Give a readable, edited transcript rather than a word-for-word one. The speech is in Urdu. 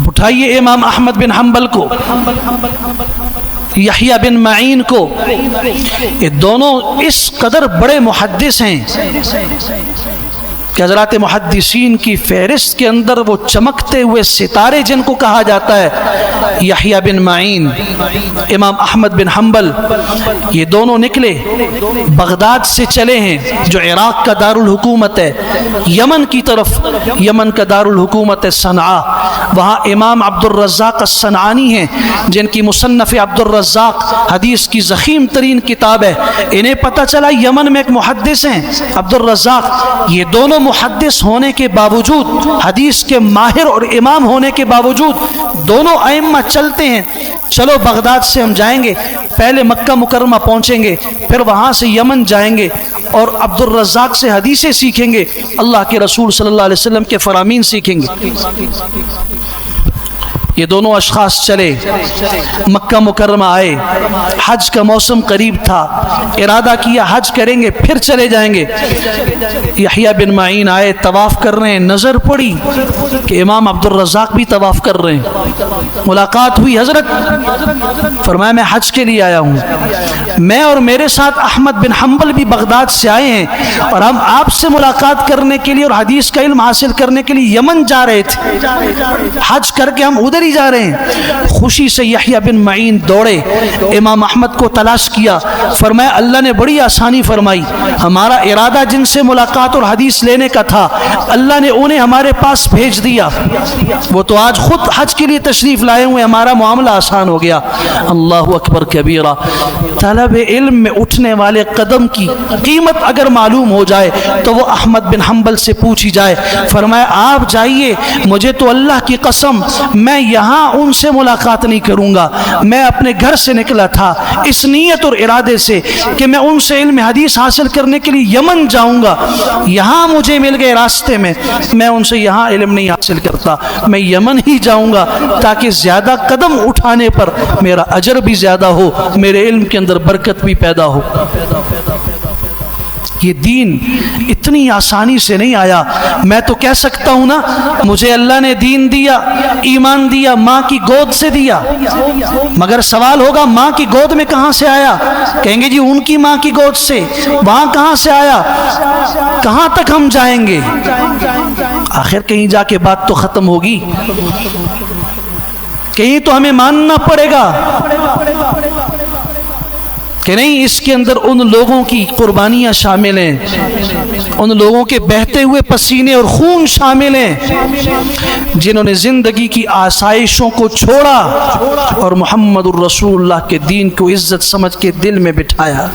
اٹھائیے امام احمد بن حنبل کو، یحییٰ بن معین کو، یہ دونوں اس قدر بڑے محدث ہیں کہ حضرات محدثین کی فہرست کے اندر وہ چمکتے ہوئے ستارے جن کو کہا جاتا ہے، یحییٰ بن معین، امام احمد بن حنبل، یہ دونوں نکلے بغداد سے چلے ہیں جو عراق کا دارالحکومت ہے، یمن کی طرف، یمن کا دارالحکومت ہے صنعاء، وہاں امام عبد الرزاق الصنعانی ہیں جن کی مصنف عبد الرزاق حدیث کی ضخیم ترین کتاب ہے، انہیں پتہ چلا یمن میں ایک محدث ہیں عبد الرزاق، یہ دونوں محدث ہونے کے باوجود، حدیث کے ماہر اور امام ہونے کے باوجود، دونوں ائمہ چلتے ہیں، چلو بغداد سے ہم جائیں گے، پہلے مکہ مکرمہ پہنچیں گے، پھر وہاں سے یمن جائیں گے اور عبد الرزاق سے حدیثیں سیکھیں گے، اللہ کے رسول صلی اللہ علیہ وسلم کے فرامین سیکھیں گے۔ یہ دونوں اشخاص چلے، مکہ مکرمہ آئے، حج کا موسم قریب تھا، ارادہ کیا حج کریں گے پھر چلے جائیں گے۔ یحییٰ بن معین آئے، طواف کر رہے ہیں، نظر پڑی کہ امام عبد الرزاق بھی طواف کر رہے ہیں، ملاقات ہوئی، حضرت فرمایا میں حج کے لیے آیا ہوں، میں اور میرے ساتھ احمد بن حنبل بھی بغداد سے آئے ہیں اور ہم آپ سے ملاقات کرنے کے لیے اور حدیث کا علم حاصل کرنے کے لیے یمن جا رہے تھے، حج کر کے ہم ادھر ہی جا رہے ہیں۔ خوشی سے یحییٰ بن معین دوڑے، امام احمد کو تلاش کیا، فرمایا اللہ نے بڑی آسانی فرمائی، ہمارا ارادہ جن سے ملاقات اور حدیث لینے کا تھا اللہ نے انہیں ہمارے پاس بھیج دیا، وہ تو آج خود حج کے لیے تشریف لائے ہوئے، ہمارا معاملہ آسان ہو گیا۔ اللہ اکبر کبیرہ۔ طلب علم میں اٹھنے والے قدم کی قیمت اگر معلوم ہو جائے تو وہ احمد بن حنبل سے پوچھی جائے، فرمایا آپ جائیے، مجھے تو اللہ کی قسم میں یہاں ان سے ملاقات نہیں کروں گا، میں اپنے گھر سے نکلا تھا اس نیت اور ارادے سے کہ میں ان سے علم حدیث حاصل کرنے کے لیے یمن جاؤں گا، یہاں مجھے مل گئے راستے میں، میں ان سے یہاں علم نہیں حاصل کرتا، میں یمن ہی جاؤں گا تاکہ زیادہ قدم اٹھانے پر میرا اجر بھی زیادہ ہو، میرے علم کے اندر برکت بھی پیدا ہو۔ یہ دین اتنی آسانی سے نہیں آیا۔ میں تو کہہ سکتا ہوں نا، مجھے اللہ نے دین دیا، ایمان دیا، ماں کی گود سے دیا، مگر سوال ہوگا ماں کی گود میں کہاں سے آیا؟ کہیں گے جی ان کی ماں کی گود سے، وہاں کہاں سے آیا؟ کہاں تک ہم جائیں گے؟ آخر کہیں جا کے بات تو ختم ہوگی، کہیں تو ہمیں ماننا پڑے گا کہ نہیں، اس کے اندر ان لوگوں کی قربانیاں شامل ہیں، ان لوگوں کے بہتے ہوئے پسینے اور خون شامل ہیں جنہوں نے زندگی کی آسائشوں کو چھوڑا اور محمد الرسول اللہ کے دین کو عزت سمجھ کے دل میں بٹھایا۔